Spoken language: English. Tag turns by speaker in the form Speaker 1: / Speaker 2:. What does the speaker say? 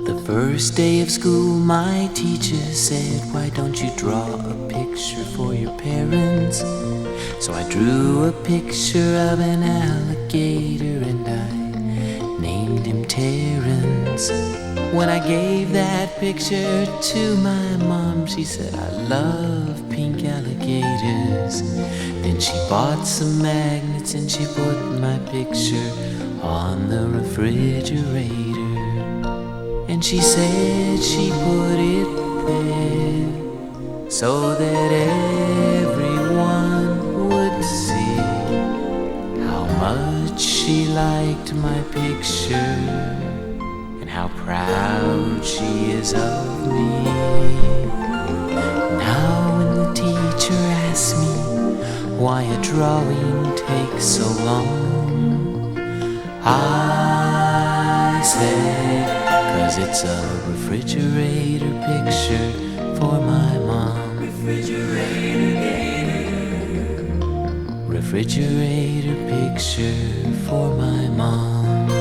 Speaker 1: The first day of school, my teacher said, "Why don't you draw a picture for your parents?" So I drew a picture of an alligator and I named him Terrence. When I gave that picture to my mom, she said, "I love pink alligators." Then she bought some magnets and she put my picture on the refrigerator. And she said she put it there so that everyone would see how much she liked my picture and how proud she is of me. Now when the teacher asks me why a drawing takes so long, I say, 'cause it's a refrigerator picture for my mom. Refrigerator picture for my mom.